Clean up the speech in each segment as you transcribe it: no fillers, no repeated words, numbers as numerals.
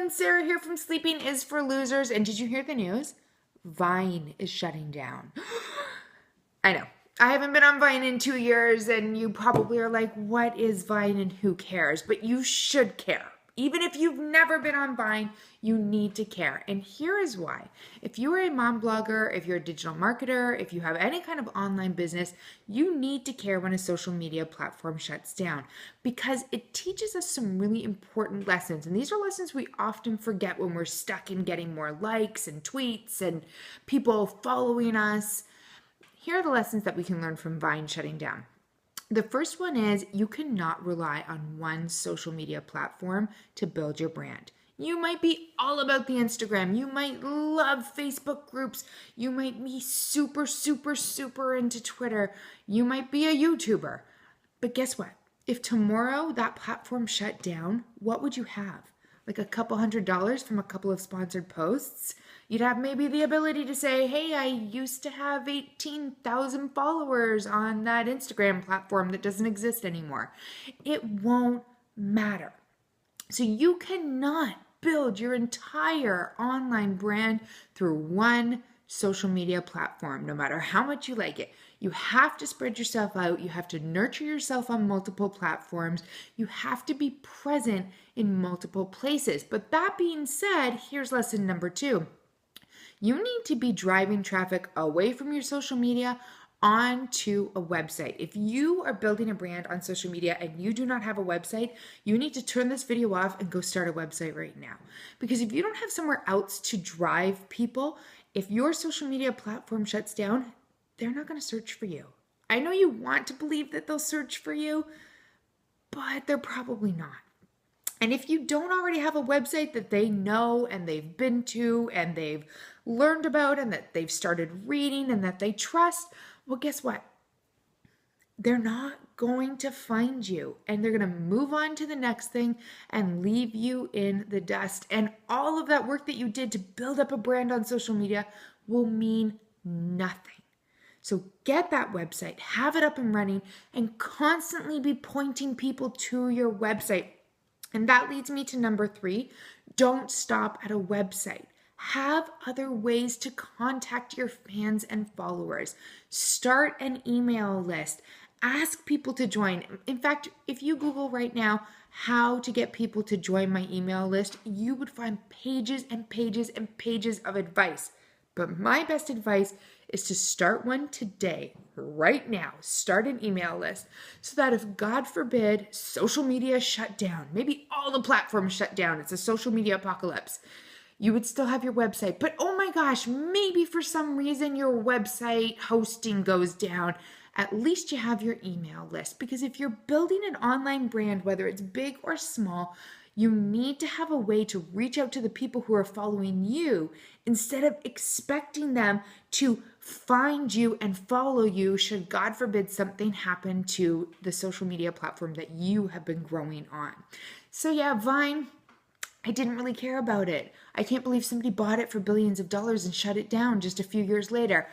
everyone, Sarah here from Sleeping is for Losers. And did you hear the news? Vine is shutting down. I know. I haven't been on Vine in 2 years, and you probably are like, what is Vine and who cares? But you should care. Even if you've never been on Vine, you need to care. And here is why. If you are a mom blogger, if you're a digital marketer, if you have any kind of online business, you need to care when a social media platform shuts down because it teaches us some really important lessons. And these are lessons we often forget when we're stuck in getting more likes and tweets and people following us. Here are the lessons that we can learn from Vine shutting down. The first one is you cannot rely on one social media platform to build your brand. You might be all about the Instagram. You might love Facebook groups. You might be super into Twitter. You might be a YouTuber. But guess what? If tomorrow that platform shut down, what would you have? Like a couple $100 from a couple of sponsored posts? You'd have maybe the ability to say, hey, I used to have 18,000 followers on that Instagram platform that doesn't exist anymore. It won't matter. So you cannot build your entire online brand through one social media platform, no matter how much you like it. You have to spread yourself out. You have to nurture yourself on multiple platforms. You have to be present in multiple places. But that being said, here's lesson number 2. You need to be driving traffic away from your social media onto a website. If you are building a brand on social media and you do not have a website, you need to turn this video off and go start a website right now. Because if you don't have somewhere else to drive people, if your social media platform shuts down, they're not going to search for you. I know you want to believe that they'll search for you, but they're probably not. And if you don't already have a website that they know and they've been to and they've learned about and that they've started reading and that they trust, well, guess what? They're not going to find you and they're going to move on to the next thing and leave you in the dust. And all of that work that you did to build up a brand on social media will mean nothing. So get that website, have it up and running, and constantly be pointing people to your website. And that leads me to number 3. Don't stop at a website. Have other ways to contact your fans and followers. Start an email list. Ask people to join. In fact, if you Google right now how to get people to join my email list, you would find pages and pages and pages of advice. But my best advice is to start one today, right now. Start an email list so that if, God forbid, social media shut down, maybe all the platforms shut down, it's a social media apocalypse, you would still have your website. But oh my gosh, maybe for some reason your website hosting goes down. At least you have your email list. Because if you're building an online brand, whether it's big or small, you need to have a way to reach out to the people who are following you instead of expecting them to find you and follow you should, God forbid, something happen to the social media platform that you have been growing on. So yeah, Vine, I didn't really care about it. I can't believe somebody bought it for billions of dollars and shut it down just a few years later.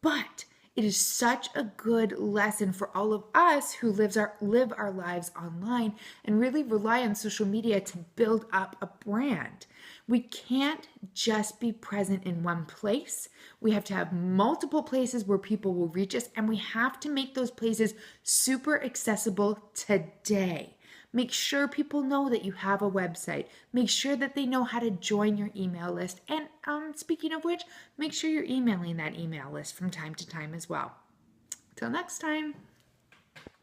But it is such a good lesson for all of us who live our lives online and really rely on social media to build up a brand. We can't just be present in one place. We have to have multiple places where people will reach us, and we have to make those places super accessible today. Make sure people know that you have a website. Make sure that they know how to join your email list. And speaking of which, make sure you're emailing that email list from time to time as well. Till next time.